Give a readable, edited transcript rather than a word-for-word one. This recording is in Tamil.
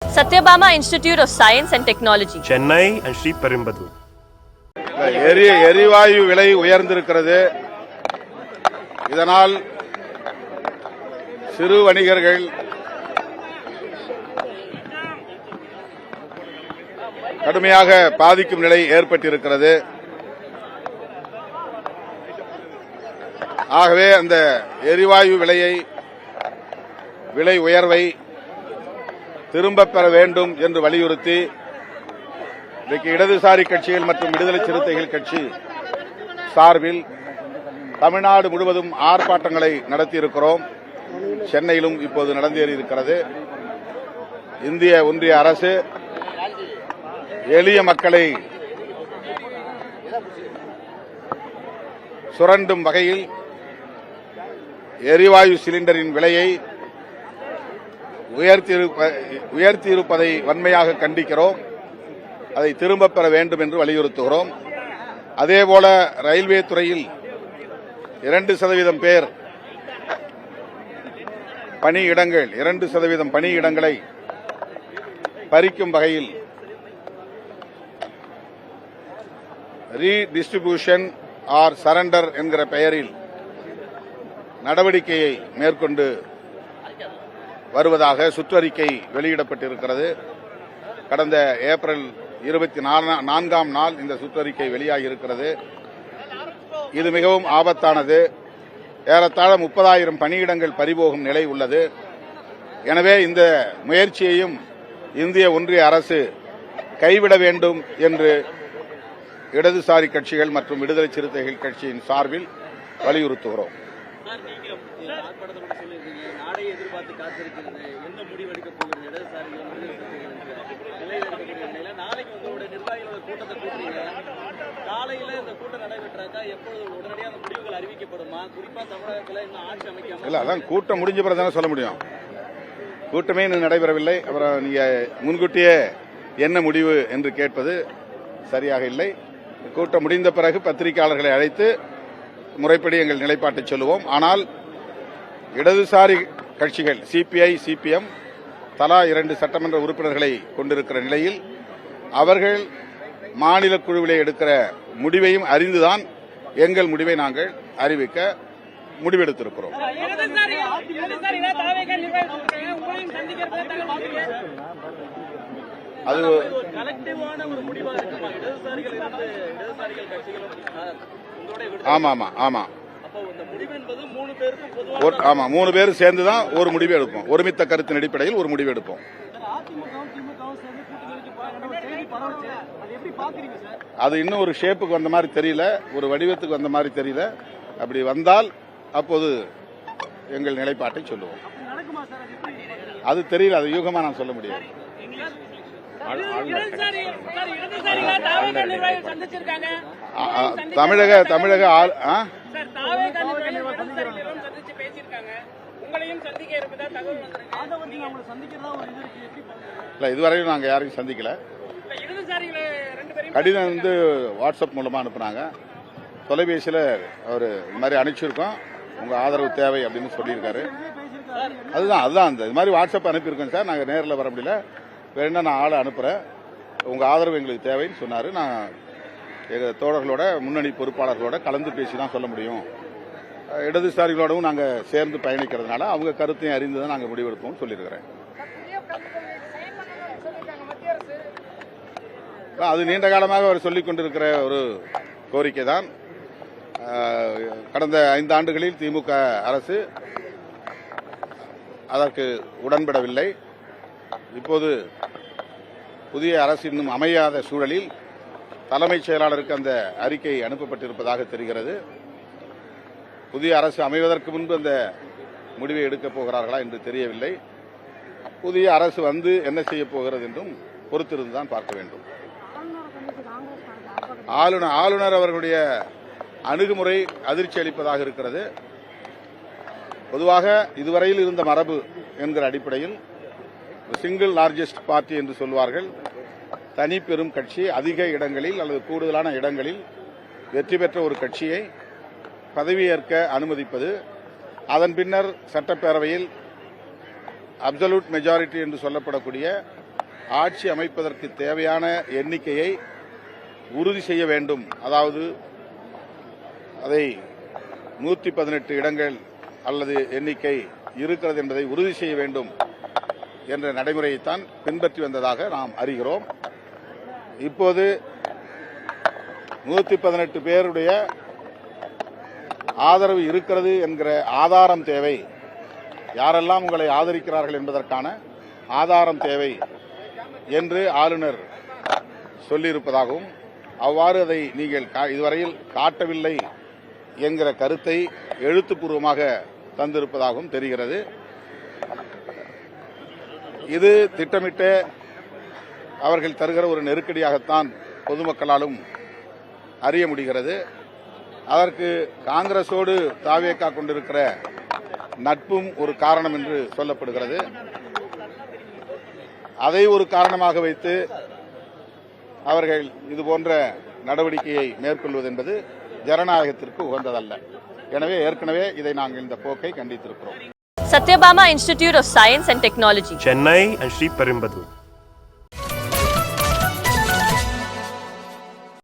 Satyabama Institute of Science and Technology, Chennai and Sri Perumbudur. எரிவாயு விலை உயர்ந்திருக்கிறது. இதனால் சிறு வணிகர்கள் கடுமையாக பாதிக்கும் நிலை ஏற்பட்டிருக்கிறது. ஆகவே அந்த எரிவாயு விலை உயர்வை திரும்பப் பெற வேண்டும் என்று வலியுறுத்தி இன்றைக்கு இடதுசாரி கட்சிகள் மற்றும் விடுதலை சிறுத்தைகள் கட்சி சார்பில் தமிழ்நாடு முழுவதும் ஆர்ப்பாட்டங்களை நடத்தியிருக்கிறோம். சென்னையிலும் இப்போது நடந்தேறியிருக்கிறது. இந்திய ஒன்றிய அரசு எளிய மக்களை சுரண்டும் வகையில் எரிவாயு சிலிண்டரின் விலையை உயர்த்தியிருப்பதை வன்மையாக கண்டிக்கிறோம். அதை திரும்பப் பெற வேண்டும் என்று வலியுறுத்துகிறோம். அதேபோல ரயில்வே துறையில் 2% பேர் பணியிடங்கள் 2% பணியிடங்களை பறிக்கும் வகையில் ரீடிஸ்ட்ரிபியூஷன் ஆர் சரண்டர் என்கிற பெயரில் நடவடிக்கையை மேற்கொண்டு வருவதாக சுற்றறிக்கை வெளியிடப்பட்டிருக்கிறது. கடந்த ஏப்ரல் 24ஆம் நாள் இந்த சுற்றறிக்கை வெளியாகி இருக்கிறது. இது மிகவும் ஆபத்தானது. ஏறத்தாழ 30,000 பணியிடங்கள் பறிபோகும் நிலை உள்ளது. எனவே இந்த முயற்சியையும் இந்திய ஒன்றிய அரசு கைவிட வேண்டும் என்று இடதுசாரி கட்சிகள் மற்றும் விடுதலை சிறுத்தைகள் கட்சியின் சார்பில் வலியுறுத்துகிறோம். இல்ல அதான் கூட்டம் முடிஞ்ச பிறகு தானே சொல்ல முடியும். கூட்டமே இன்னும் நடைபெறவில்லை. அப்புறம் நீங்க முன்கூட்டியே என்ன முடிவு என்று கேட்பது சரியாக இல்லை. கூட்டம் முடிந்த பிறகு பத்திரிகையாளர்களை அழைத்து முறைப்படி எங்கள் நிலைப்பாட்டை சொல்லுவோம். ஆனால் இடதுசாரி கட்சிகள் சிபிஐ சிபிஎம் தலா 2 சட்டமன்ற உறுப்பினர்களை கொண்டிருக்கிற நிலையில் அவர்கள் மாநில குழுவிலே எடுக்கிற முடிவையும் அறிந்துதான் எங்கள் முடிவை நாங்கள் அறிவிக்க முடிவெடுத்திருக்கிறோம். அது ஆமா ஆமா ஆமா ஆமா 3 பேர் சேர்ந்துதான் ஒரு முடிவு எடுப்போம். ஒருமித்த கருத்தின் அடிப்படையில் ஒரு முடிவு எடுப்போம். அது இன்னும் ஒரு ஷேப்புக்கு வந்த மாதிரி தெரியல, ஒரு வடிவத்துக்கு வந்த மாதிரி தெரியல. அப்படி வந்தால் அப்போது எங்கள் நிலைப்பாட்டை சொல்லுவோம். அது தெரியல, அது யூகமா நான் சொல்ல முடியாது. தமிழக இதுவரையும் நாங்க யாரையும் சந்திக்கல. கடிதம் வந்து வாட்ஸ்அப் மூலமா அனுப்புனாங்க. தொலைபேசியில் அவர் இந்த மாதிரி அனுப்பிச்சிருக்கோம், உங்க ஆதரவு தேவை அப்படின்னு சொல்லியிருக்காரு. அதுதான் இந்த மாதிரி வாட்ஸ்அப் அனுப்பியிருக்கோம் சார். நாங்கள் நேரில் வர முடியல, வேணும்னா நான் ஆளை அனுப்புறேன், உங்க ஆதரவு எங்களுக்கு தேவைன்னு சொன்னாரு. நான் எங்கள் தோழர்களோட முன்னணி பொறுப்பாளர்களோட கலந்து பேசி தான் சொல்ல முடியும். இடதுசாரிகளோடவும் நாங்கள் சேர்ந்து பயணிக்கிறதுனால அவங்க கருத்தையும் அறிந்து தான் நாங்கள் முடிவெடுப்போம் சொல்லியிருக்கிறேன். அது நீண்ட காலமாக அவர் சொல்லிக் கொண்டிருக்கிற ஒரு கோரிக்கை தான். கடந்த 5 ஆண்டுகளில் திமுக அரசு அதற்கு உடன்படவில்லை. இப்போது புதிய அரசு இன்னும் அமையாத சூழலில் தலைமைச் செயலாளருக்கு அந்த அறிக்கை அனுப்பப்பட்டிருப்பதாக தெரிகிறது. புதிய அரசு அமைவதற்கு முன்பு அந்த முடிவை எடுக்கப் போகிறார்களா என்று தெரியவில்லை. புதிய அரசு வந்து என்ன செய்ய போகிறது என்றும் பொறுத்திருந்துதான் பார்க்க வேண்டும். ஆளுநர் அவர்களுடைய அணுகுமுறை அதிர்ச்சி அளிப்பதாக இருக்கிறது. பொதுவாக இதுவரையில் இருந்த மரபு என்கிற அடிப்படையில் சிங்கிள் லார்ஜஸ்ட் பார்ட்டி என்று சொல்வார்கள். தனி பெரும் கட்சி அதிக இடங்களில் அல்லது கூடுதலான இடங்களில் வெற்றி பெற்ற ஒரு கட்சியை பதவியேற்க அனுமதிப்பது, அதன் பின்னர் சட்டப்பேரவையில் அப்சல்யூட் மெஜாரிட்டி என்று சொல்லப்படக்கூடிய ஆட்சி அமைப்பதற்கு தேவையான எண்ணிக்கையை உறுதி செய்ய வேண்டும். அதாவது அதை 118 இடங்கள் அல்லது எண்ணிக்கை இருக்கிறது என்பதை உறுதி செய்ய வேண்டும் என்ற நடைமுறையைத்தான் பின்பற்றி வந்ததாக நாம் அறிகிறோம். இப்போது 118 பேருடைய ஆதரவு இருக்கிறது என்கிற ஆதாரம் தேவை. யாரெல்லாம் உங்களை ஆதரிக்கிறார்கள் என்பதற்கான ஆதாரம் தேவை என்று ஆளுநர் சொல்லியிருப்பதாகவும், அவ்வாறு அதை நீங்கள் இதுவரையில் காட்டவில்லை என்கிற கருத்தை எழுத்துப்பூர்வமாக தந்திருப்பதாகவும் தெரிகிறது. இது திட்டமிட்ட அவர்கள் தருகிற ஒரு நெருக்கடியாகத்தான் பொதுமக்களாலும் அறிய முடிகிறது. அதற்கு காங்கிரசோடு தாவேகா கொண்டிருக்கிற நட்பும் ஒரு காரணம் என்று சொல்லப்படுகிறது. அதை ஒரு காரணமாக வைத்து அவர்கள் இதுபோன்ற நடவடிக்கையை மேற்கொள்வது என்பது ஜனநாயகத்திற்கு உகந்ததல்ல. எனவே ஏற்கனவே இதை நாங்கள் இந்த போக்கை கண்டித்திருக்கிறோம். Satyabama Institute of Science and Technology, Chennai and Sri Perumbadur.